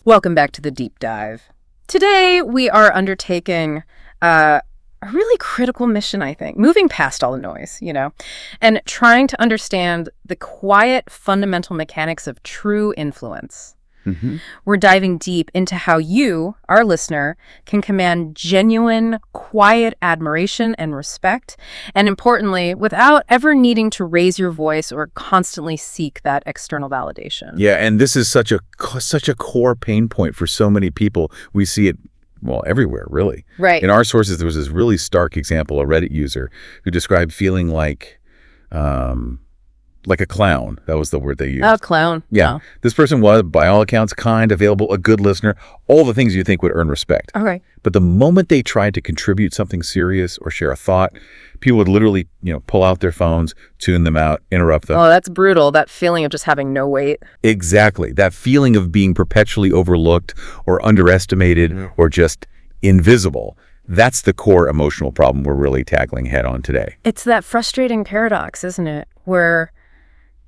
Welcome back to the deep dive. Today, we are undertaking a really critical mission, I think, moving past all the noise, and trying to understand the quiet, fundamental mechanics of true influence. We're diving deep into how you, our listener, can command genuine, quiet admiration and respect, and importantly, without ever needing to raise your voice or constantly seek that external validation. Yeah, and this is such a core pain point for so many people. We see it, well, everywhere, really. Right. In our sources, there was this really stark example, a Reddit user who described feeling like a clown. That was the word they used. Oh, clown. Yeah. Oh. This person was, by all accounts, kind, available, a good listener, all the things you think would earn respect. Okay. But the moment they tried to contribute something serious or share a thought, people would literally, pull out their phones, tune them out, interrupt them. Oh, that's brutal. That feeling of just having no weight. Exactly. That feeling of being perpetually overlooked or underestimated or just invisible. That's the core emotional problem we're really tackling head on today. It's that frustrating paradox, isn't it? Where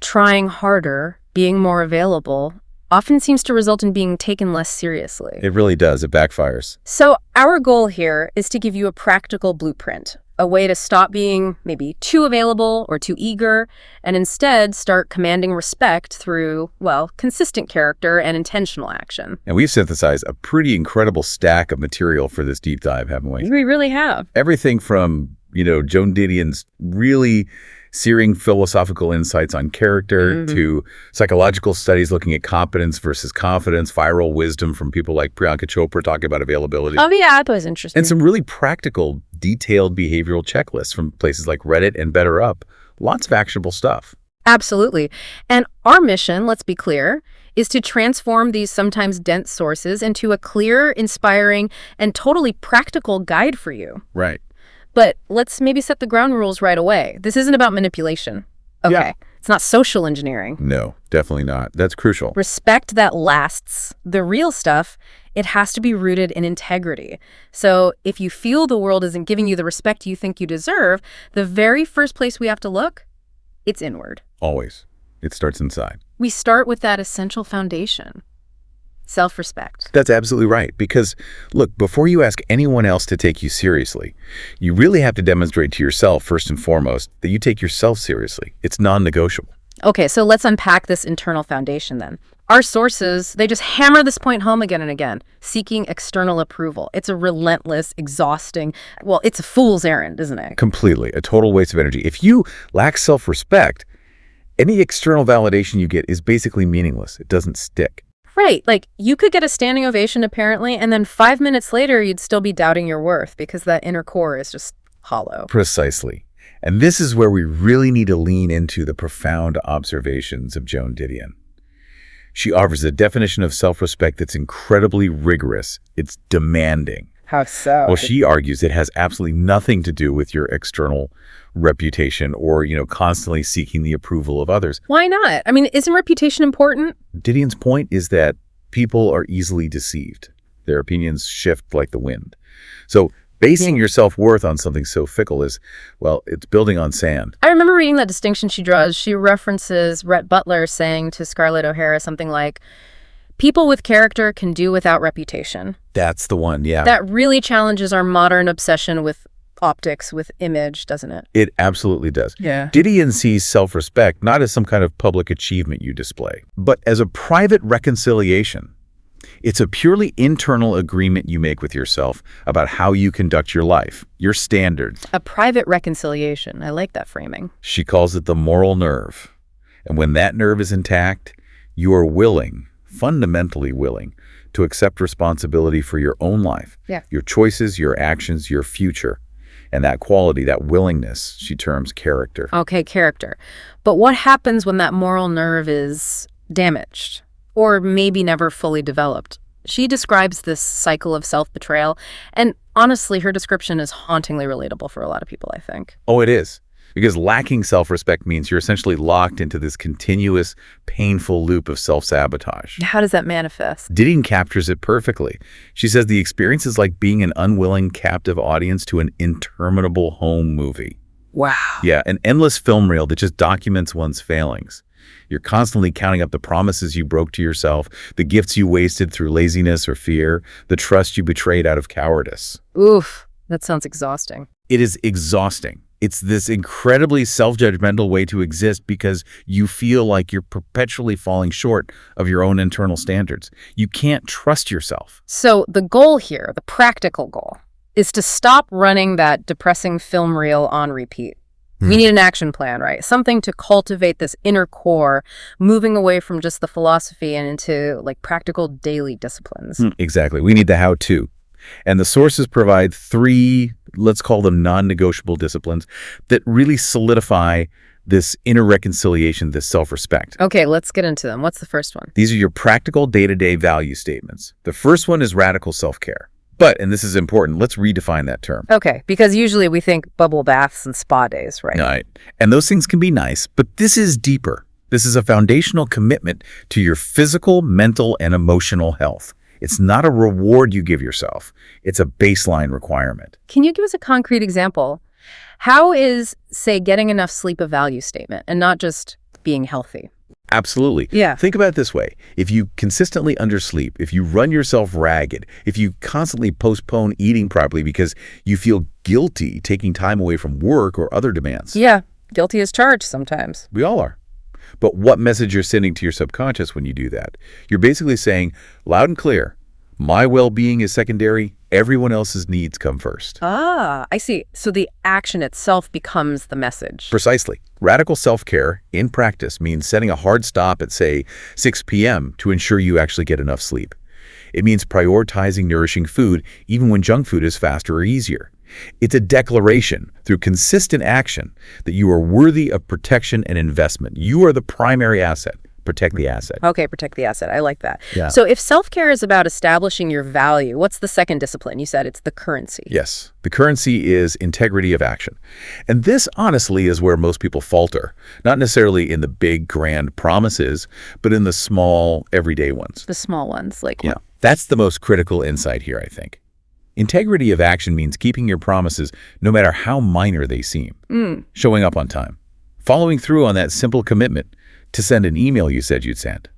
trying harder, being more available, often seems to result in being taken less seriously. It really does. It backfires. So our goal here is to give you a practical blueprint, a way to stop being maybe too available or too eager, and instead start commanding respect through, consistent character and intentional action. And we've synthesized a pretty incredible stack of material for this deep dive, haven't we? We really have. Everything from, Joan Didion's really searing philosophical insights on character to psychological studies looking at competence versus confidence, viral wisdom from people like Priyanka Chopra talking about availability. Oh, yeah, that was interesting. And some really practical, detailed behavioral checklists from places like Reddit and BetterUp. Lots of actionable stuff. Absolutely. And our mission, let's be clear, is to transform these sometimes dense sources into a clear, inspiring, and totally practical guide for you. Right. But let's maybe set the ground rules right away. This isn't about manipulation. Okay. Yeah. It's not social engineering. No, definitely not. That's crucial. Respect that lasts. The real stuff, it has to be rooted in integrity. So if you feel the world isn't giving you the respect you think you deserve, the very first place we have to look, it's inward. Always. It starts inside. We start with that essential foundation. Self-respect. That's absolutely right. Because, look, before you ask anyone else to take you seriously, you really have to demonstrate to yourself, first and foremost, that you take yourself seriously. It's non-negotiable. Okay, so let's unpack this internal foundation then. Our sources, they just hammer this point home again and again, seeking external approval. It's a relentless, exhausting, it's a fool's errand, isn't it? Completely. A total waste of energy. If you lack self-respect, any external validation you get is basically meaningless. It doesn't stick. Right. Like, you could get a standing ovation, apparently, and then 5 minutes later, you'd still be doubting your worth because that inner core is just hollow. Precisely. And this is where we really need to lean into the profound observations of Joan Didion. She offers a definition of self-respect that's incredibly rigorous. It's demanding. How so? Well, she argues it has absolutely nothing to do with your external reputation or, constantly seeking the approval of others. Why not? I mean, isn't reputation important? Didion's point is that people are easily deceived. Their opinions shift like the wind. So basing your self-worth on something so fickle is, it's building on sand. I remember reading that distinction she draws. She references Rhett Butler saying to Scarlett O'Hara something like, people with character can do without reputation. That's the one, yeah. That really challenges our modern obsession with optics, with image, doesn't it? It absolutely does. Yeah. Didion sees self-respect not as some kind of public achievement you display, but as a private reconciliation. It's a purely internal agreement you make with yourself about how you conduct your life, your standards. A private reconciliation. I like that framing. She calls it the moral nerve. And when that nerve is intact, you are willing, fundamentally willing, to accept responsibility for your own life, your choices, your actions, your future. And that quality, that willingness, she terms character. Okay, character. But what happens when that moral nerve is damaged or maybe never fully developed? She describes this cycle of self-betrayal, and honestly, her description is hauntingly relatable for a lot of people, I think. Oh, it is. Because lacking self-respect means you're essentially locked into this continuous, painful loop of self-sabotage. How does that manifest? Didion captures it perfectly. She says the experience is like being an unwilling, captive audience to an interminable home movie. Wow. Yeah, an endless film reel that just documents one's failings. You're constantly counting up the promises you broke to yourself, the gifts you wasted through laziness or fear, the trust you betrayed out of cowardice. Oof, that sounds exhausting. It is exhausting. It's this incredibly self-judgmental way to exist because you feel like you're perpetually falling short of your own internal standards. You can't trust yourself. So the goal here, the practical goal, is to stop running that depressing film reel on repeat. We need an action plan, right? Something to cultivate this inner core, moving away from just the philosophy and into like practical daily disciplines. Exactly. We need the how-to. And the sources provide 3, let's call them non-negotiable disciplines that really solidify this inner reconciliation, this self-respect. Okay, let's get into them. What's the first one? These are your practical day-to-day value statements. The first one is radical self-care. But, and this is important, let's redefine that term. Okay, because usually we think bubble baths and spa days, right? Right. And those things can be nice, but this is deeper. This is a foundational commitment to your physical, mental, and emotional health. It's not a reward you give yourself. It's a baseline requirement. Can you give us a concrete example? How is, say, getting enough sleep a value statement and not just being healthy? Absolutely. Yeah. Think about it this way. If you consistently undersleep, if you run yourself ragged, if you constantly postpone eating properly because you feel guilty taking time away from work or other demands. Yeah, guilty as charged sometimes. We all are. But what message you're sending to your subconscious when you do that? You're basically saying, loud and clear, my well-being is secondary, everyone else's needs come first. Ah, I see. So the action itself becomes the message. Precisely. Radical self-care in practice means setting a hard stop at, say, 6 p.m. to ensure you actually get enough sleep. It means prioritizing nourishing food even when junk food is faster or easier. It's a declaration through consistent action that you are worthy of protection and investment. You are the primary asset. Protect the asset. Okay, protect the asset. I like that. Yeah. So if self-care is about establishing your value, what's the second discipline? You said it's the currency. Yes. The currency is integrity of action. And this, honestly, is where most people falter. Not necessarily in the big, grand promises, but in the small, everyday ones. The small ones, like Yeah. That's the most critical insight here, I think. Integrity of action means keeping your promises no matter how minor they seem. Showing up on time. Following through on that simple commitment to send an email you said you'd send.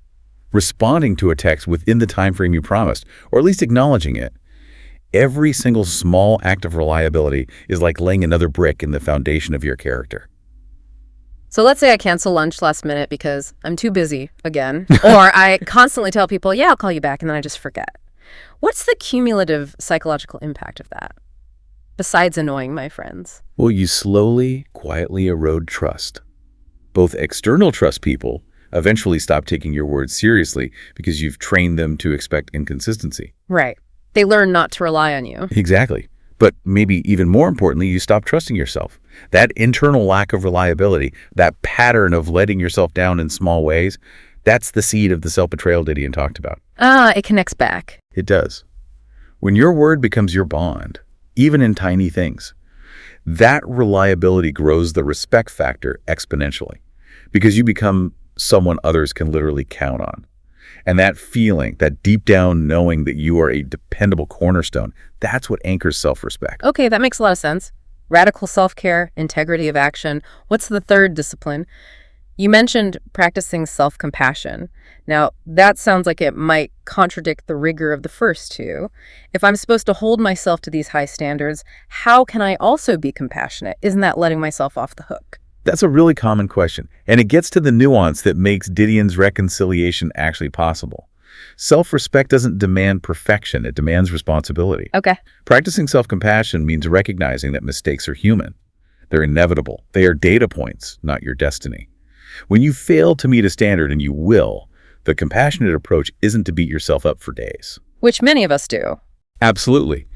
Responding to a text within the time frame you promised, or at least acknowledging it. Every single small act of reliability is like laying another brick in the foundation of your character. So let's say I cancel lunch last minute because I'm too busy again, or I constantly tell people, yeah, I'll call you back, and then I just forget. What's the cumulative psychological impact of that? Besides annoying my friends. Well, you slowly, quietly erode trust. Both external trust people eventually stop taking your words seriously because you've trained them to expect inconsistency. Right. They learn not to rely on you. Exactly. But maybe even more importantly, you stop trusting yourself. That internal lack of reliability, that pattern of letting yourself down in small ways, that's the seed of the self-betrayal Didion talked about. Ah, it connects back. It does. When your word becomes your bond, even in tiny things, that reliability grows the respect factor exponentially because you become someone others can literally count on. And that feeling, that deep down knowing that you are a dependable cornerstone, that's what anchors self-respect. Okay, that makes a lot of sense. Radical self-care, integrity of action. What's the third discipline? You mentioned practicing self-compassion. Now, that sounds like it might contradict the rigor of the first two. If I'm supposed to hold myself to these high standards, how can I also be compassionate? Isn't that letting myself off the hook? That's a really common question, and it gets to the nuance that makes Didion's reconciliation actually possible. Self-respect doesn't demand perfection, it demands responsibility. Okay. Practicing self-compassion means recognizing that mistakes are human. They're inevitable. They are data points, not your destiny. When you fail to meet a standard, and you will, the compassionate approach isn't to beat yourself up for days. Which many of us do. Absolutely.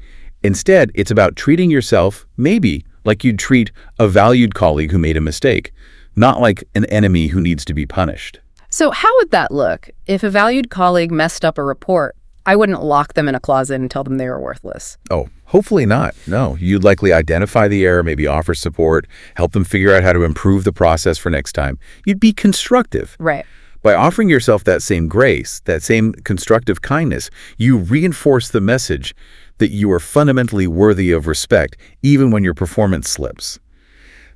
Instead, it's about treating yourself, maybe, like you'd treat a valued colleague who made a mistake, not like an enemy who needs to be punished. So how would that look? If a valued colleague messed up a report, I wouldn't lock them in a closet and tell them they were worthless. Oh, hopefully not. No, you'd likely identify the error, maybe offer support, help them figure out how to improve the process for next time. You'd be constructive. Right. By offering yourself that same grace, that same constructive kindness, you reinforce the message that you are fundamentally worthy of respect, even when your performance slips.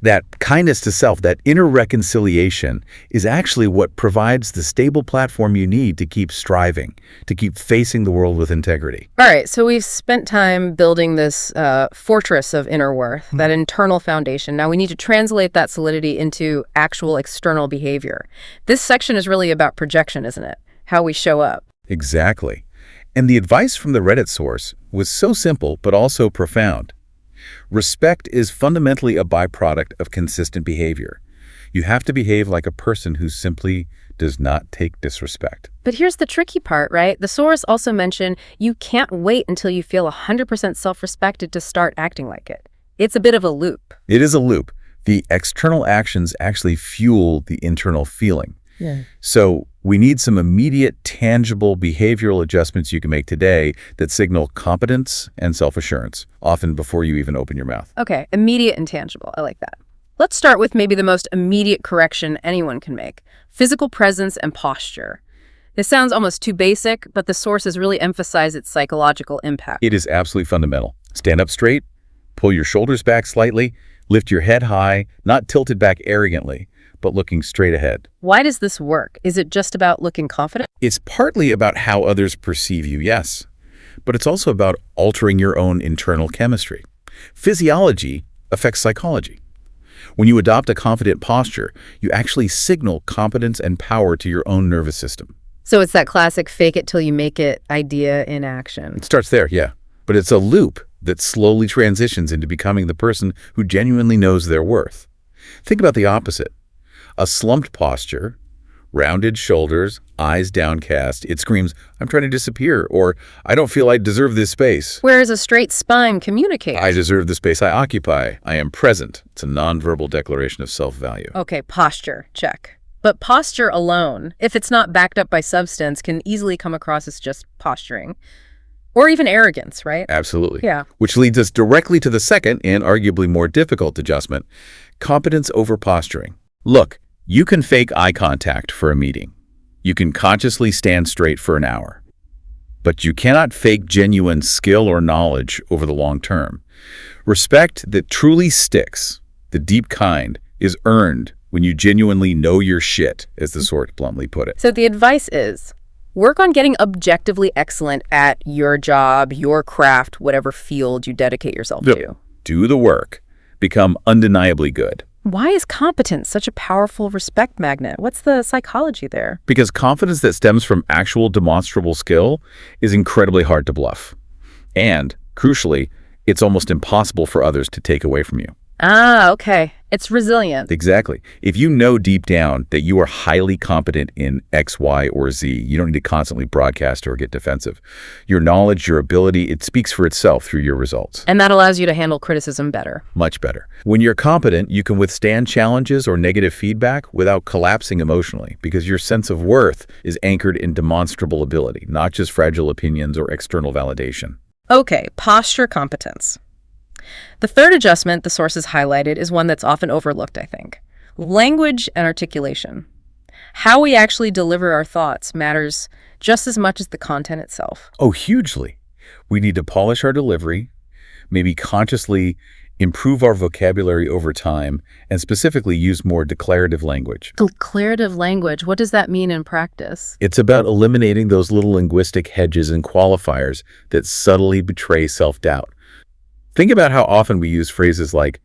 That kindness to self, that inner reconciliation, is actually what provides the stable platform you need to keep striving, to keep facing the world with integrity. All right, so we've spent time building this fortress of inner worth, that internal foundation. Now we need to translate that solidity into actual external behavior. This section is really about projection, isn't it? How we show up. Exactly. And the advice from the Reddit source was so simple, but also profound. Respect is fundamentally a byproduct of consistent behavior. You have to behave like a person who simply does not take disrespect. But here's the tricky part, right? The source also mentioned you can't wait until you feel 100% self-respected to start acting like it. It's a bit of a loop. It is a loop. The external actions actually fuel the internal feeling. Yeah. So we need some immediate, tangible behavioral adjustments you can make today that signal competence and self-assurance, often before you even open your mouth. Okay, immediate and tangible. I like that. Let's start with maybe the most immediate correction anyone can make: physical presence and posture. This sounds almost too basic, but the sources really emphasize its psychological impact. It is absolutely fundamental. Stand up straight, pull your shoulders back slightly, lift your head high, not tilted back arrogantly, but looking straight ahead. Why does this work? Is it just about looking confident? It's partly about how others perceive you, yes, but it's also about altering your own internal chemistry. Physiology affects psychology. When you adopt a confident posture, you actually signal competence and power to your own nervous system. So it's that classic fake it till you make it idea in action. It starts there, yeah, but it's a loop that slowly transitions into becoming the person who genuinely knows their worth. Think about the opposite. A slumped posture, rounded shoulders, eyes downcast, it screams, "I'm trying to disappear," or "I don't feel I deserve this space." Whereas a straight spine communicates. "I deserve the space I occupy. I am present." It's a nonverbal declaration of self-value. Okay, posture, check. But posture alone, if it's not backed up by substance, can easily come across as just posturing. Or even arrogance, right? Absolutely. Yeah. Which leads us directly to the second and arguably more difficult adjustment: competence over posturing. Look, you can fake eye contact for a meeting. You can consciously stand straight for an hour. But you cannot fake genuine skill or knowledge over the long term. Respect that truly sticks, the deep kind, is earned when you genuinely know your shit, as the source bluntly put it. So the advice is, work on getting objectively excellent at your job, your craft, whatever field you dedicate yourself to. Do the work. Become undeniably good. Why is competence such a powerful respect magnet? What's the psychology there? Because confidence that stems from actual demonstrable skill is incredibly hard to bluff. And, crucially, it's almost impossible for others to take away from you. Ah, okay. It's resilient. Exactly. If you know deep down that you are highly competent in X, Y, or Z, you don't need to constantly broadcast or get defensive. Your knowledge, your ability, it speaks for itself through your results. And that allows you to handle criticism better. Much better. When you're competent, you can withstand challenges or negative feedback without collapsing emotionally, because your sense of worth is anchored in demonstrable ability, not just fragile opinions or external validation. Okay, posture competence. The third adjustment the sources highlighted is one that's often overlooked, I think. Language and articulation. How we actually deliver our thoughts matters just as much as the content itself. Oh, hugely. We need to polish our delivery, maybe consciously improve our vocabulary over time, and specifically use more declarative language. Declarative language, what does that mean in practice? It's about eliminating those little linguistic hedges and qualifiers that subtly betray self-doubt. Think about how often we use phrases like,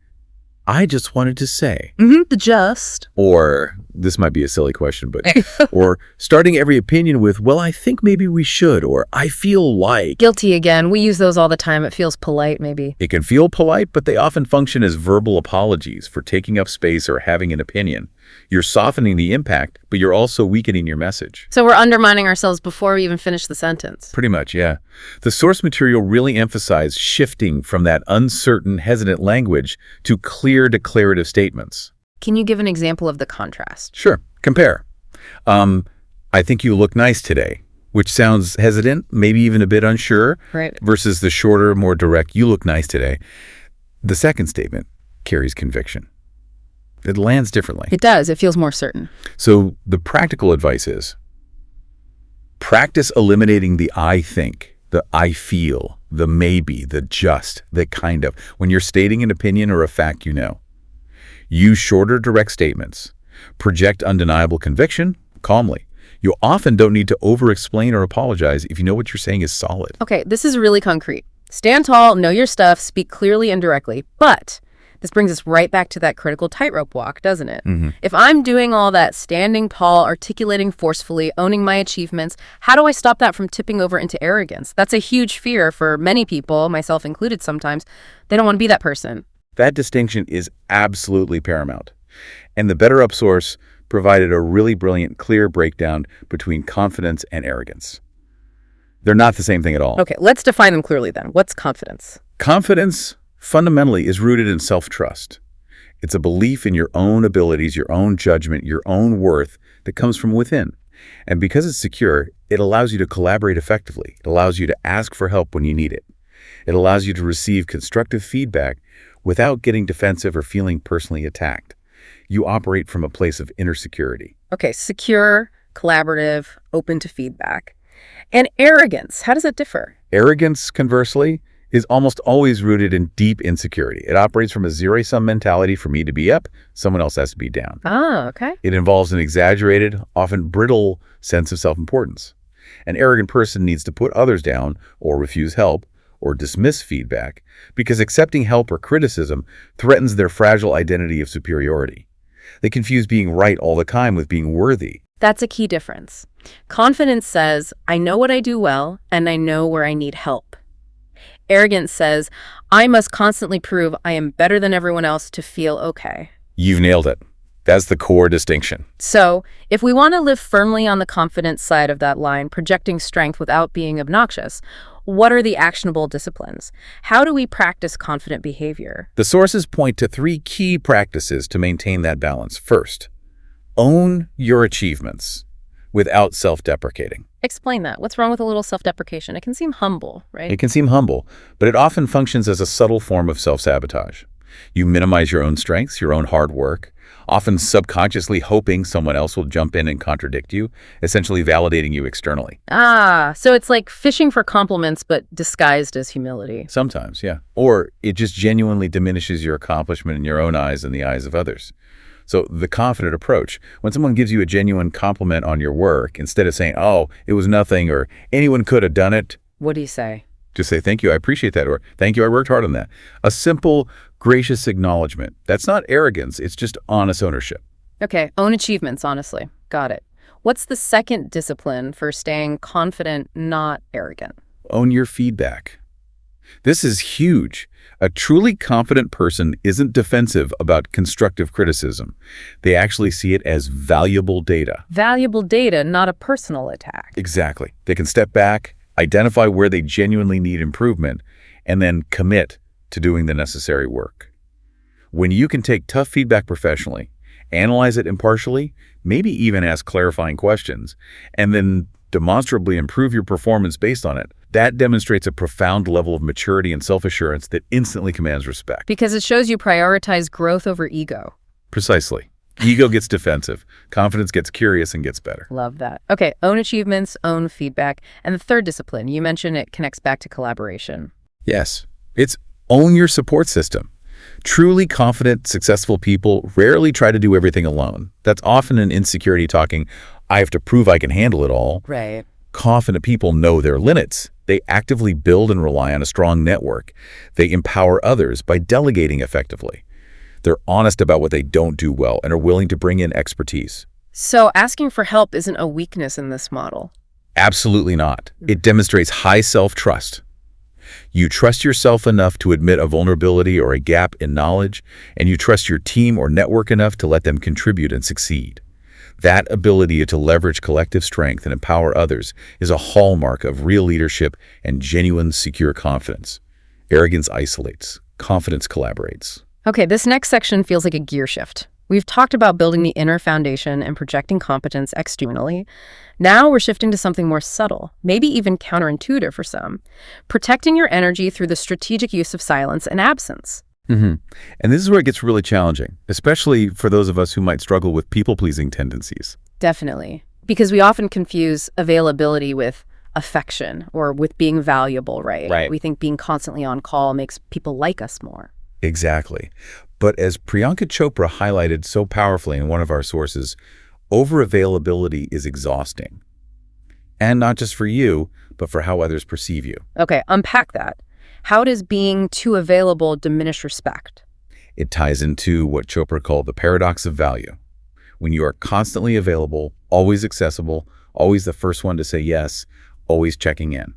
"I just wanted to say." The just. Or, this might be a silly question, but, or starting every opinion with, "Well, I think maybe we should," or "I feel like." Guilty again. We use those all the time. It feels polite, maybe. It can feel polite, but they often function as verbal apologies for taking up space or having an opinion. You're softening the impact, but you're also weakening your message. So we're undermining ourselves before we even finish the sentence. Pretty much, yeah. The source material really emphasized shifting from that uncertain, hesitant language to clear declarative statements. Can you give an example of the contrast? Sure. Compare. "I think you look nice today," which sounds hesitant, maybe even a bit unsure, Right. versus the shorter, more direct, "You look nice today." The second statement carries conviction. It lands differently. It does. It feels more certain. So the practical advice is, practice eliminating the "I think," the "I feel," the "maybe," the "just," the "kind of," when you're stating an opinion or a fact you know. Use shorter, direct statements. Project undeniable conviction calmly. You often don't need to over-explain or apologize if you know what you're saying is solid. Okay, this is really concrete. Stand tall, know your stuff, speak clearly and directly. But this brings us right back to that critical tightrope walk, doesn't it? If I'm doing all that standing tall, articulating forcefully, owning my achievements, how do I stop that from tipping over into arrogance? That's a huge fear for many people, myself included sometimes. They don't want to be that person. That distinction is absolutely paramount. And the Better Up source provided a really brilliant, clear breakdown between confidence and arrogance. They're not the same thing at all. Okay, let's define them clearly then. What's confidence? Confidence fundamentally is rooted in self-trust. It's a belief in your own abilities, your own judgment, your own worth that comes from within. And because it's secure, it allows you to collaborate effectively. It allows you to ask for help when you need it. It allows you to receive constructive feedback without getting defensive or feeling personally attacked. You operate from a place of inner security. Okay, secure, collaborative, open to feedback. And arrogance, how does it differ? Arrogance, conversely, is almost always rooted in deep insecurity. It operates from a zero-sum mentality. For me to be up, someone else has to be down. Ah, okay. It involves an exaggerated, often brittle sense of self-importance. An arrogant person needs to put others down or refuse help or dismiss feedback because accepting help or criticism threatens their fragile identity of superiority. They confuse being right all the time with being worthy. That's a key difference. Confidence says, I know what I do well, and I know where I need help. Arrogance says, I must constantly prove I am better than everyone else to feel okay. You've nailed it. That's the core distinction. So, if we want to live firmly on the confidence side of that line, projecting strength without being obnoxious, what are the actionable disciplines? How do we practice confident behavior? The sources point to 3 key practices to maintain that balance. First, own your achievements without self-deprecating. Explain that. What's wrong with a little self-deprecation? It can seem humble, right? It can seem humble, but it often functions as a subtle form of self-sabotage. You minimize your own strengths, your own hard work, often subconsciously hoping someone else will jump in and contradict you, essentially validating you externally. Ah, so it's like fishing for compliments, but disguised as humility. Sometimes, yeah. Or it just genuinely diminishes your accomplishment in your own eyes and the eyes of others. So the confident approach, when someone gives you a genuine compliment on your work, instead of saying, oh, it was nothing, or anyone could have done it. What do you say? Just say, thank you, I appreciate that, or thank you, I worked hard on that. A simple, gracious acknowledgement. That's not arrogance, it's just honest ownership. Okay, own achievements, honestly. Got it. What's the second discipline for staying confident, not arrogant? Own your feedback. This is huge. A truly confident person isn't defensive about constructive criticism. They actually see it as valuable data. Valuable data, not a personal attack. Exactly. They can step back, identify where they genuinely need improvement, and then commit to doing the necessary work. When you can take tough feedback professionally, analyze it impartially, maybe even ask clarifying questions, and then demonstrably improve your performance based on it, that demonstrates a profound level of maturity and self-assurance that instantly commands respect. Because it shows you prioritize growth over ego. Precisely. Ego gets defensive. Confidence gets curious and gets better. Love that. Okay, own achievements, own feedback. And the third discipline, you mentioned it connects back to collaboration. Yes. It's own your support system. Truly confident, successful people rarely try to do everything alone. That's often an insecurity talking, I have to prove I can handle it all. Right. Confident people know their limits. They actively build and rely on a strong network. They empower others by delegating effectively. They're honest about what they don't do well and are willing to bring in expertise. So asking for help isn't a weakness in this model. Absolutely not. It demonstrates high self-trust. You trust yourself enough to admit a vulnerability or a gap in knowledge, and you trust your team or network enough to let them contribute and succeed. That ability to leverage collective strength and empower others is a hallmark of real leadership and genuine, secure confidence. Arrogance isolates. Confidence collaborates. Okay, this next section feels like a gear shift. We've talked about building the inner foundation and projecting competence externally. Now we're shifting to something more subtle, maybe even counterintuitive for some. Protecting your energy through the strategic use of silence and absence. And this is where it gets really challenging, especially for those of us who might struggle with people-pleasing tendencies. Definitely. Because we often confuse availability with affection or with being valuable, right? Right. We think being constantly on call makes people like us more. Exactly. But as Priyanka Chopra highlighted so powerfully in one of our sources, overavailability is exhausting. And not just for you, but for how others perceive you. Okay, unpack that. How does being too available diminish respect? It ties into what Chopra called the paradox of value. When you are constantly available, always accessible, always the first one to say yes, always checking in,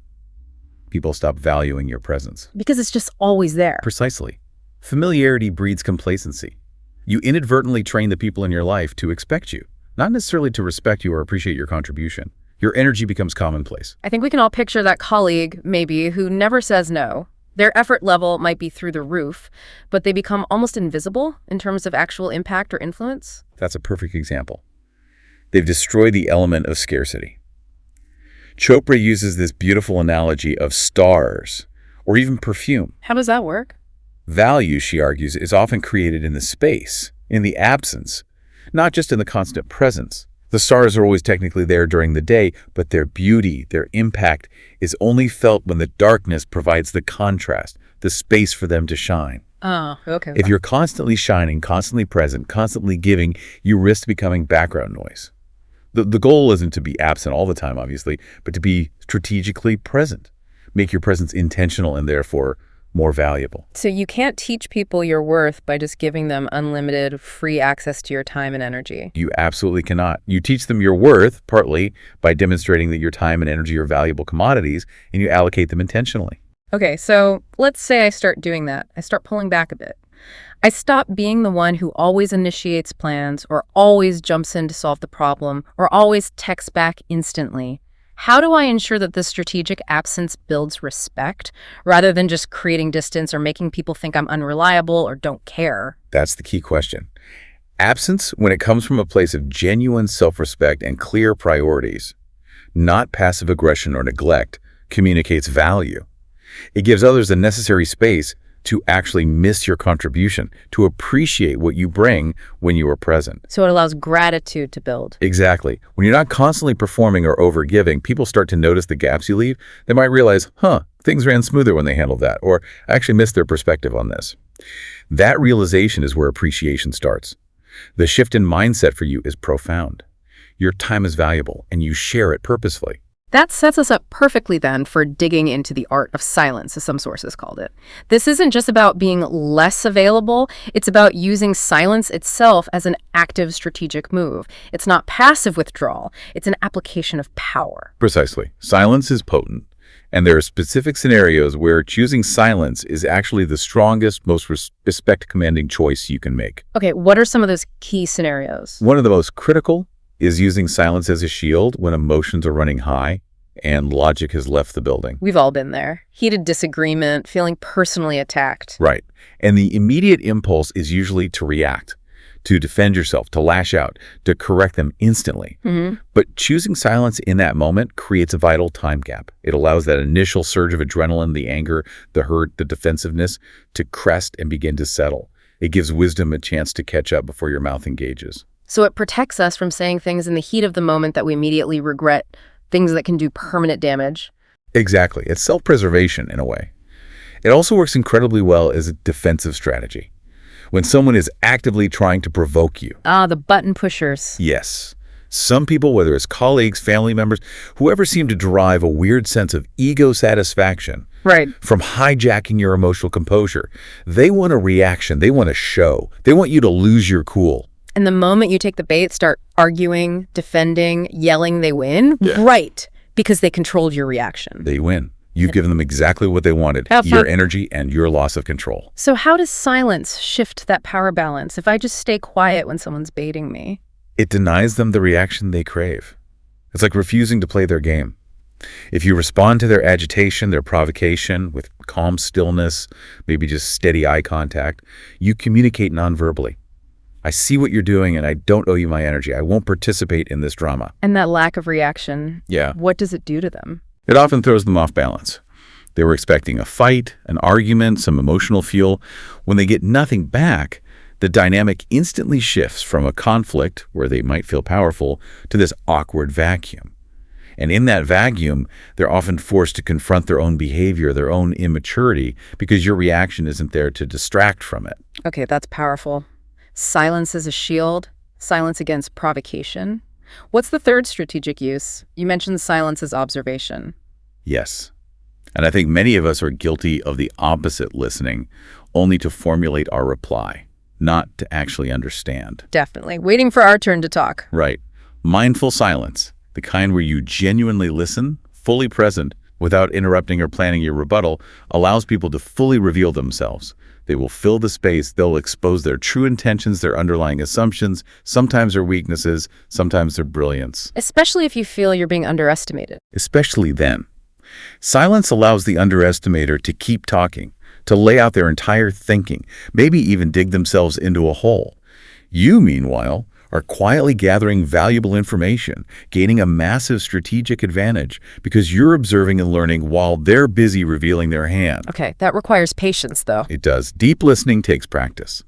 people stop valuing your presence. Because it's just always there. Precisely. Familiarity breeds complacency. You inadvertently train the people in your life to expect you, not necessarily to respect you or appreciate your contribution. Your energy becomes commonplace. I think we can all picture that colleague, maybe, who never says no. Their effort level might be through the roof, but they become almost invisible in terms of actual impact or influence. That's a perfect example. They've destroyed the element of scarcity. Chopra uses this beautiful analogy of stars or even perfume. How does that work? Value, she argues, is often created in the space, in the absence, not just in the constant presence. The stars are always technically there during the day, but their beauty, their impact, is only felt when the darkness provides the contrast, the space for them to shine. Oh, okay. If you're constantly shining, constantly present, constantly giving, you risk becoming background noise. The goal isn't to be absent all the time, obviously, but to be strategically present. Make your presence intentional and therefore more valuable. So you can't teach people your worth by just giving them unlimited free access to your time and energy. You absolutely cannot. You teach them your worth, partly by demonstrating that your time and energy are valuable commodities, and you allocate them intentionally. Okay, so let's say I start doing that. I start pulling back a bit. I stop being the one who always initiates plans or always jumps in to solve the problem or always texts back instantly. How do I ensure that this strategic absence builds respect rather than just creating distance or making people think I'm unreliable or don't care? That's the key question. Absence, when it comes from a place of genuine self-respect and clear priorities, not passive aggression or neglect, communicates value. It gives others the necessary space to actually miss your contribution, to appreciate what you bring when you are present. So it allows gratitude to build. Exactly. When you're not constantly performing or overgiving, people start to notice the gaps you leave. They might realize, things ran smoother when they handled that, or I actually missed their perspective on this. That realization is where appreciation starts. The shift in mindset for you is profound. Your time is valuable, and you share it purposefully. That sets us up perfectly then for digging into the art of silence, as some sources called it. This isn't just about being less available, it's about using silence itself as an active strategic move. It's not passive withdrawal, it's an application of power. Precisely. Silence is potent, and there are specific scenarios where choosing silence is actually the strongest, most respect-commanding choice you can make. Okay, what are some of those key scenarios? One of the most critical is using silence as a shield when emotions are running high and logic has left the building. We've all been there. Heated disagreement, feeling personally attacked. Right. And the immediate impulse is usually to react, to defend yourself, to lash out, to correct them instantly. But choosing silence in that moment creates a vital time gap. It allows that initial surge of adrenaline, the anger, the hurt, the defensiveness to crest and begin to settle. It gives wisdom a chance to catch up before your mouth engages. So it protects us from saying things in the heat of the moment that we immediately regret, things that can do permanent damage. Exactly. It's self-preservation in a way. It also works incredibly well as a defensive strategy. When someone is actively trying to provoke you. The button pushers. Yes. Some people, whether it's colleagues, family members, whoever seem to derive a weird sense of ego satisfaction from hijacking your emotional composure. They want a reaction. They want a show. They want you to lose your cool. And the moment you take the bait, start arguing, defending, yelling, they win. Yeah. Right. Because they controlled your reaction. They win. You've given them exactly what they wanted, your energy and your loss of control. So how does silence shift that power balance if I just stay quiet when someone's baiting me? It denies them the reaction they crave. It's like refusing to play their game. If you respond to their agitation, their provocation with calm stillness, maybe just steady eye contact, you communicate nonverbally. I see what you're doing and I don't owe you my energy. I won't participate in this drama. And that lack of reaction, what does it do to them? It often throws them off balance. They were expecting a fight, an argument, some emotional fuel. When they get nothing back, the dynamic instantly shifts from a conflict where they might feel powerful to this awkward vacuum. And in that vacuum, they're often forced to confront their own behavior, their own immaturity, because your reaction isn't there to distract from it. Okay, that's powerful. Silence as a shield, silence against provocation. What's the third strategic use? You mentioned silence as observation. Yes. And I think many of us are guilty of the opposite, listening only to formulate our reply, not to actually understand. Definitely. Waiting for our turn to talk. Right. Mindful silence, the kind where you genuinely listen, fully present, without interrupting or planning your rebuttal, allows people to fully reveal themselves. They will fill the space, they'll expose their true intentions, their underlying assumptions, sometimes their weaknesses, sometimes their brilliance. Especially if you feel you're being underestimated. Especially then. Silence allows the underestimator to keep talking, to lay out their entire thinking, maybe even dig themselves into a hole. You, meanwhile, are quietly gathering valuable information, gaining a massive strategic advantage because you're observing and learning while they're busy revealing their hand. Okay, that requires patience, though. It does. Deep listening takes practice.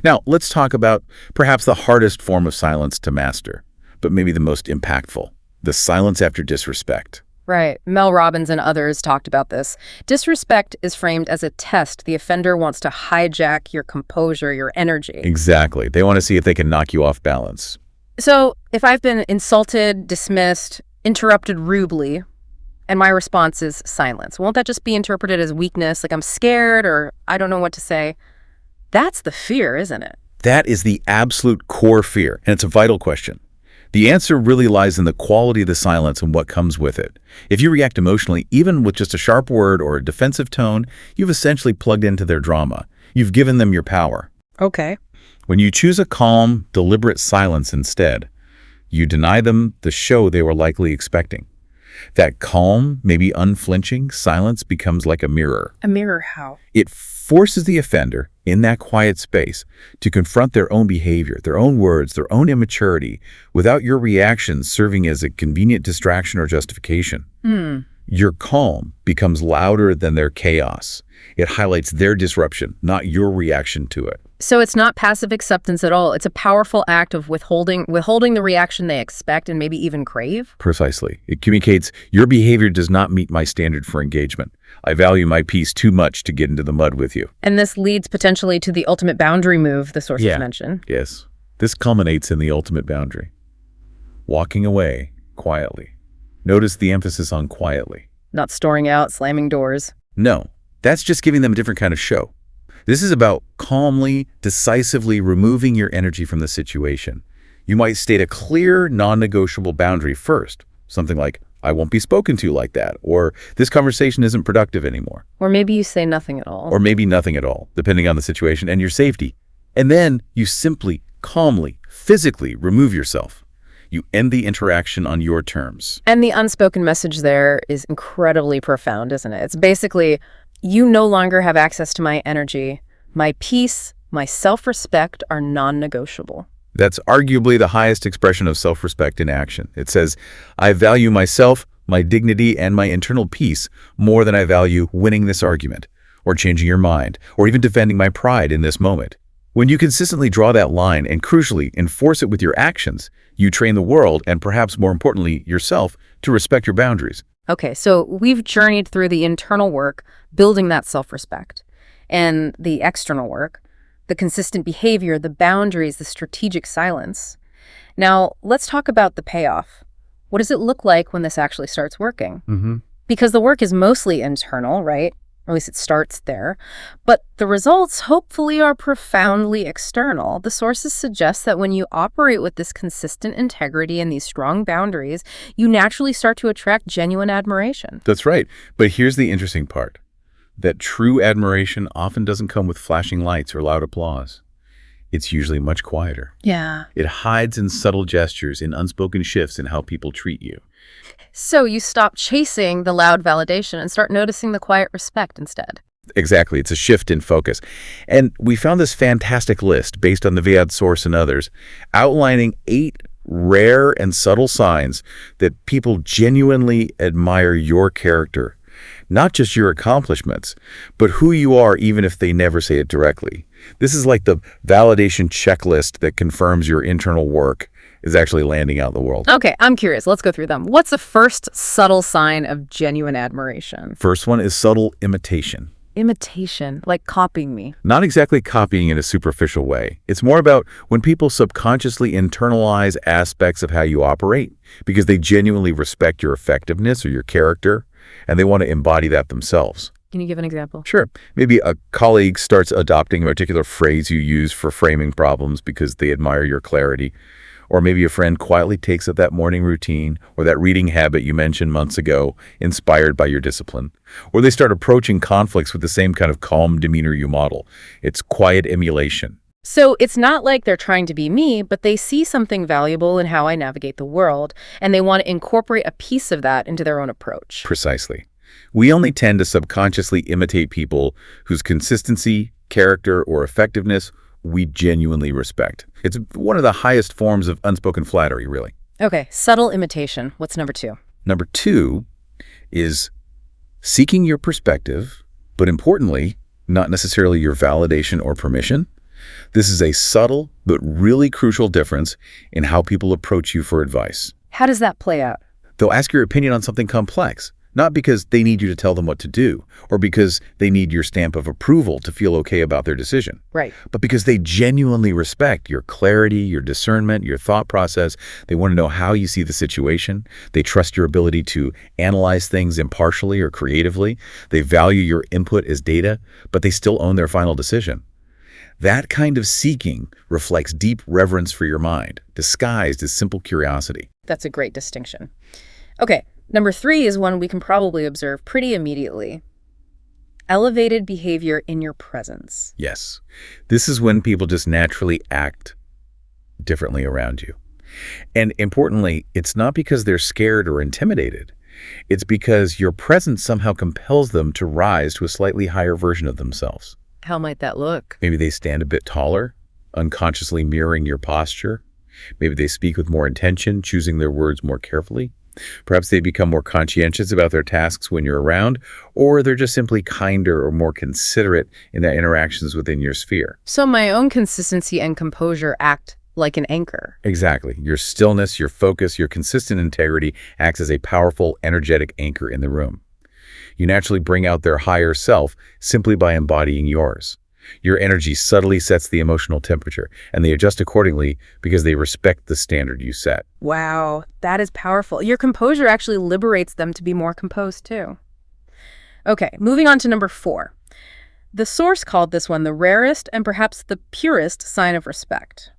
Now, let's talk about perhaps the hardest form of silence to master, but maybe the most impactful, the silence after disrespect. Right. Mel Robbins and others talked about this. Disrespect is framed as a test. The offender wants to hijack your composure, your energy. Exactly. They want to see if they can knock you off balance. So if I've been insulted, dismissed, interrupted rudely, and my response is silence, won't that just be interpreted as weakness, like I'm scared or I don't know what to say? That's the fear, isn't it? That is the absolute core fear, and it's a vital question. The answer really lies in the quality of the silence and what comes with it. If you react emotionally, even with just a sharp word or a defensive tone, you've essentially plugged into their drama. You've given them your power. Okay. When you choose a calm, deliberate silence instead, you deny them the show they were likely expecting. That calm, maybe unflinching silence becomes like a mirror. A mirror how? It forces the offender in that quiet space to confront their own behavior, their own words, their own immaturity, without your reaction serving as a convenient distraction or justification. Your calm becomes louder than their chaos. It highlights their disruption, not your reaction to it. So it's not passive acceptance at all. It's a powerful act of withholding the reaction they expect and maybe even crave. Precisely. It communicates, your behavior does not meet my standard for engagement. I value my peace too much to get into the mud with you. And this leads potentially to the ultimate boundary move the sources mention. Yes. This culminates in the ultimate boundary. Walking away quietly. Notice the emphasis on quietly. Not storming out, slamming doors. No, that's just giving them a different kind of show. This is about calmly, decisively removing your energy from the situation. You might state a clear, non-negotiable boundary first. Something like, I won't be spoken to like that, or this conversation isn't productive anymore. Or maybe you say nothing at all. Or maybe nothing at all, depending on the situation and your safety. And then you simply, calmly, physically remove yourself. You end the interaction on your terms. And the unspoken message there is incredibly profound, isn't it? It's basically, you no longer have access to my energy. My peace, my self-respect are non-negotiable. That's arguably the highest expression of self-respect in action. It says, I value myself, my dignity, and my internal peace more than I value winning this argument, or changing your mind, or even defending my pride in this moment. When you consistently draw that line and, crucially, enforce it with your actions, you train the world, and perhaps more importantly, yourself, to respect your boundaries. Okay, so we've journeyed through the internal work, building that self-respect, and the external work, the consistent behavior, the boundaries, the strategic silence. Now, let's talk about the payoff. What does it look like when this actually starts working? Because the work is mostly internal, right? Or at least it starts there. But the results, hopefully, are profoundly external. The sources suggest that when you operate with this consistent integrity and these strong boundaries, you naturally start to attract genuine admiration. That's right. But here's the interesting part. That true admiration often doesn't come with flashing lights or loud applause. It's usually much quieter. Yeah. It hides in subtle gestures, in unspoken shifts in how people treat you. So you stop chasing the loud validation and start noticing the quiet respect instead. Exactly. It's a shift in focus. And we found this fantastic list based on the Viad source and others, outlining 8 rare and subtle signs that people genuinely admire your character, Not just your accomplishments, but who you are even if they never say it directly. This is like the validation checklist that confirms your internal work is actually landing out in the world. Okay, I'm curious. Let's go through them. What's the first subtle sign of genuine admiration? First one is subtle imitation. Imitation, like copying me. Not exactly copying in a superficial way. It's more about when people subconsciously internalize aspects of how you operate because they genuinely respect your effectiveness or your character, and they want to embody that themselves. Can you give an example? Sure. Maybe a colleague starts adopting a particular phrase you use for framing problems because they admire your clarity. Or maybe a friend quietly takes up that morning routine or that reading habit you mentioned months ago, inspired by your discipline. Or they start approaching conflicts with the same kind of calm demeanor you model. It's quiet emulation. So it's not like they're trying to be me, but they see something valuable in how I navigate the world, and they want to incorporate a piece of that into their own approach. Precisely. We only tend to subconsciously imitate people whose consistency, character, or effectiveness we genuinely respect. It's one of the highest forms of unspoken flattery, really. Okay, subtle imitation. What's number 2? Number 2 is seeking your perspective, but importantly, not necessarily your validation or permission. This is a subtle but really crucial difference in how people approach you for advice. How does that play out? They'll ask your opinion on something complex, not because they need you to tell them what to do or because they need your stamp of approval to feel okay about their decision. Right. But because they genuinely respect your clarity, your discernment, your thought process. They want to know how you see the situation. They trust your ability to analyze things impartially or creatively. They value your input as data, but they still own their final decision. That kind of seeking reflects deep reverence for your mind, disguised as simple curiosity. That's a great distinction. Okay. Number 3 is one we can probably observe pretty immediately. Elevated behavior in your presence. Yes. This is when people just naturally act differently around you. And importantly, it's not because they're scared or intimidated. It's because your presence somehow compels them to rise to a slightly higher version of themselves. How might that look? Maybe they stand a bit taller, unconsciously mirroring your posture. Maybe they speak with more intention, choosing their words more carefully. Perhaps they become more conscientious about their tasks when you're around, or they're just simply kinder or more considerate in their interactions within your sphere. So my own consistency and composure act like an anchor. Exactly. Your stillness, your focus, your consistent integrity acts as a powerful, energetic anchor in the room. You naturally bring out their higher self simply by embodying yours. Your energy subtly sets the emotional temperature, and they adjust accordingly because they respect the standard you set. Wow, that is powerful. Your composure actually liberates them to be more composed, too. Okay, moving on to number 4. The source called this one the rarest and perhaps the purest sign of respect.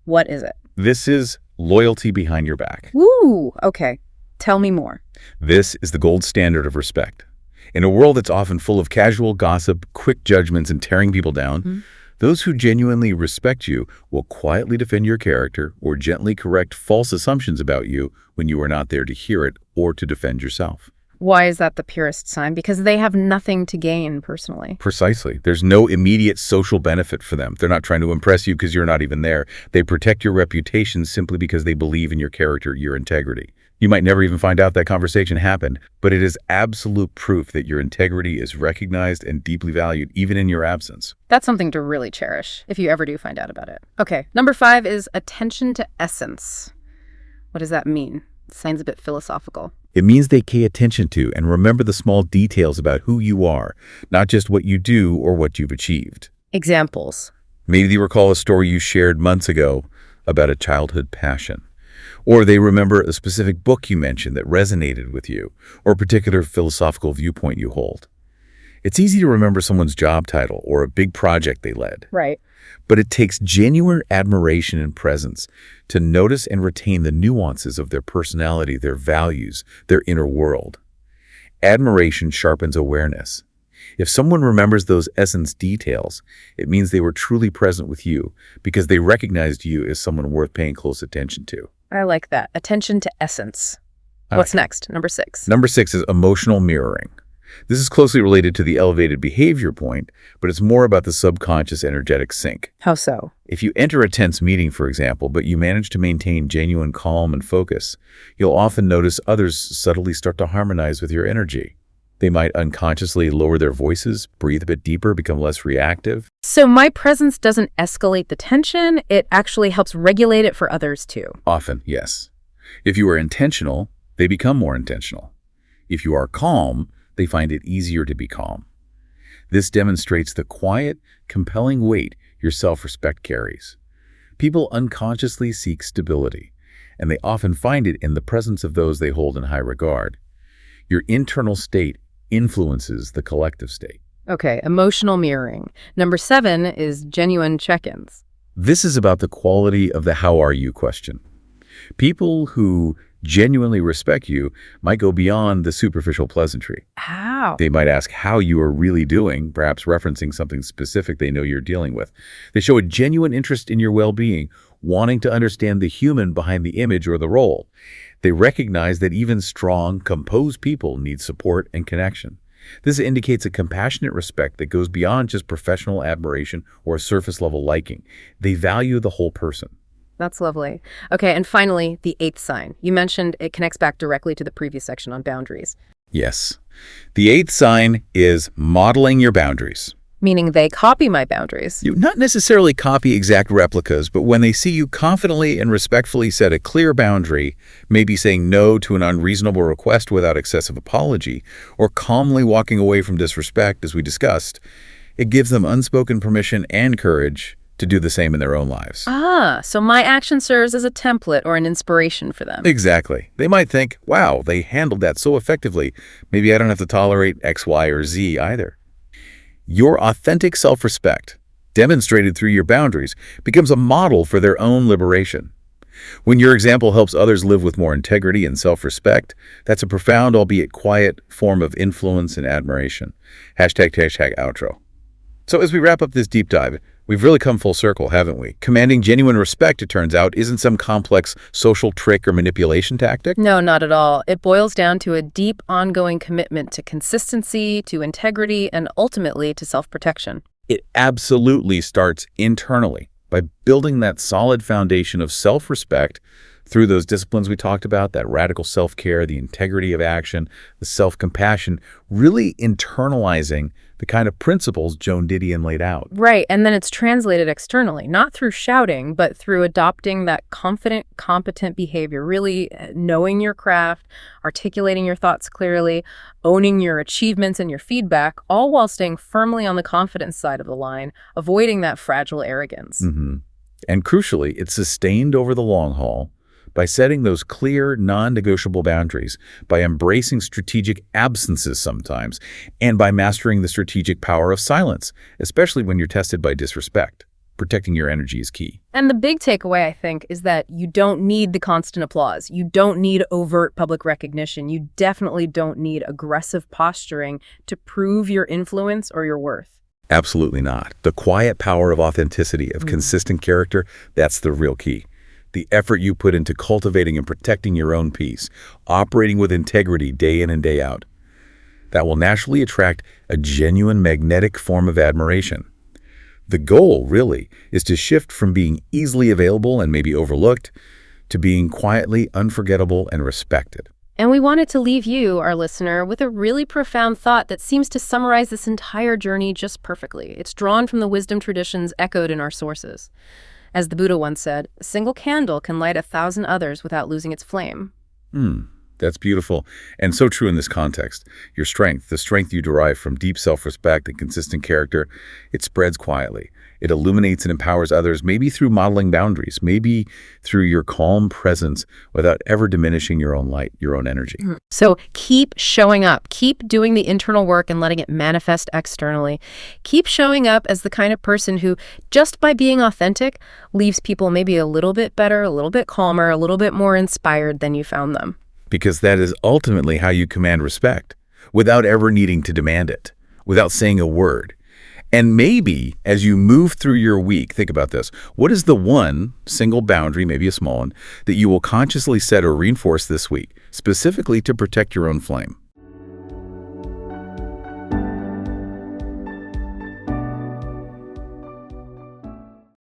What is it? This is loyalty behind your back. Woo! Okay, tell me more. This is the gold standard of respect. In a world that's often full of casual gossip, quick judgments, and tearing people down, those who genuinely respect you will quietly defend your character or gently correct false assumptions about you when you are not there to hear it or to defend yourself. Why is that the purest sign? Because they have nothing to gain personally. Precisely. There's no immediate social benefit for them. They're not trying to impress you because you're not even there. They protect your reputation simply because they believe in your character, your integrity. You might never even find out that conversation happened, but it is absolute proof that your integrity is recognized and deeply valued, even in your absence. That's something to really cherish, if you ever do find out about it. Okay, number 5 is attention to essence. What does that mean? It sounds a bit philosophical. It means they pay attention to and remember the small details about who you are, not just what you do or what you've achieved. Examples. Maybe they recall a story you shared months ago about a childhood passion. Or they remember a specific book you mentioned that resonated with you, or a particular philosophical viewpoint you hold. It's easy to remember someone's job title or a big project they led. Right. But it takes genuine admiration and presence to notice and retain the nuances of their personality, their values, their inner world. Admiration sharpens awareness. If someone remembers those essence details, it means they were truly present with you because they recognized you as someone worth paying close attention to. I like that. Attention to essence. What's next? Number 6. Number 6 is emotional mirroring. This is closely related to the elevated behavior point, but it's more about the subconscious energetic sync. How so? If you enter a tense meeting, for example, but you manage to maintain genuine calm and focus, you'll often notice others subtly start to harmonize with your energy. They might unconsciously lower their voices, breathe a bit deeper, become less reactive. So my presence doesn't escalate the tension, it actually helps regulate it for others too. Often, yes. If you are intentional, they become more intentional. If you are calm, they find it easier to be calm. This demonstrates the quiet, compelling weight your self-respect carries. People unconsciously seek stability, and they often find it in the presence of those they hold in high regard. Your internal state influences the collective state. Okay, emotional mirroring. Number 7 is genuine check-ins. This is about the quality of the "how are you" question. People who genuinely respect you might go beyond the superficial pleasantry. How? They might ask how you are really doing, perhaps referencing something specific they know you're dealing with. They show a genuine interest in your well-being, wanting to understand the human behind the image or the role. They recognize that even strong, composed people need support and connection. This indicates a compassionate respect that goes beyond just professional admiration or a surface-level liking. They value the whole person. That's lovely. Okay, and finally, the 8th sign. You mentioned it connects back directly to the previous section on boundaries. Yes. The 8th sign is modeling your boundaries. Meaning they copy my boundaries. You not necessarily copy exact replicas, but when they see you confidently and respectfully set a clear boundary, maybe saying no to an unreasonable request without excessive apology, or calmly walking away from disrespect, as we discussed, it gives them unspoken permission and courage to do the same in their own lives. Ah, so my action serves as a template or an inspiration for them. Exactly. They might think, wow, they handled that so effectively. Maybe I don't have to tolerate X, Y, or Z either. Your authentic self-respect, demonstrated through your boundaries, becomes a model for their own liberation. When your example helps others live with more integrity and self-respect, that's a profound, albeit quiet, form of influence and admiration. #outro. So as we wrap up this deep dive, we've really come full circle, haven't we? Commanding genuine respect, it turns out, isn't some complex social trick or manipulation tactic. No, not at all. It boils down to a deep, ongoing commitment to consistency, to integrity, and ultimately to self-protection. It absolutely starts internally by building that solid foundation of self-respect through those disciplines we talked about, that radical self-care, the integrity of action, the self-compassion, really internalizing the kind of principles Joan Didion laid out. Right, and then it's translated externally, not through shouting, but through adopting that confident, competent behavior, really knowing your craft, articulating your thoughts clearly, owning your achievements and your feedback, all while staying firmly on the confidence side of the line, avoiding that fragile arrogance. And crucially, it's sustained over the long haul by setting those clear, non-negotiable boundaries, by embracing strategic absences sometimes, and by mastering the strategic power of silence, especially when you're tested by disrespect. Protecting your energy is key. And the big takeaway, I think, is that you don't need the constant applause. You don't need overt public recognition. You definitely don't need aggressive posturing to prove your influence or your worth. Absolutely not. The quiet power of authenticity, of consistent character, that's the real key. The effort you put into cultivating and protecting your own peace, operating with integrity day in and day out. That will naturally attract a genuine magnetic form of admiration. The goal, really, is to shift from being easily available and maybe overlooked to being quietly unforgettable and respected. And we wanted to leave you, our listener, with a really profound thought that seems to summarize this entire journey just perfectly. It's drawn from the wisdom traditions echoed in our sources. As the Buddha once said, a single candle can light 1,000 others without losing its flame. That's beautiful, and so true in this context. Your strength, the strength you derive from deep self-respect and consistent character, it spreads quietly. It illuminates and empowers others, maybe through modeling boundaries, maybe through your calm presence without ever diminishing your own light, your own energy. So keep showing up. Keep doing the internal work and letting it manifest externally. Keep showing up as the kind of person who, just by being authentic, leaves people maybe a little bit better, a little bit calmer, a little bit more inspired than you found them. Because that is ultimately how you command respect, without ever needing to demand it, without saying a word. And maybe as you move through your week, think about this. What is the one single boundary, maybe a small one, that you will consciously set or reinforce this week, specifically to protect your own flame?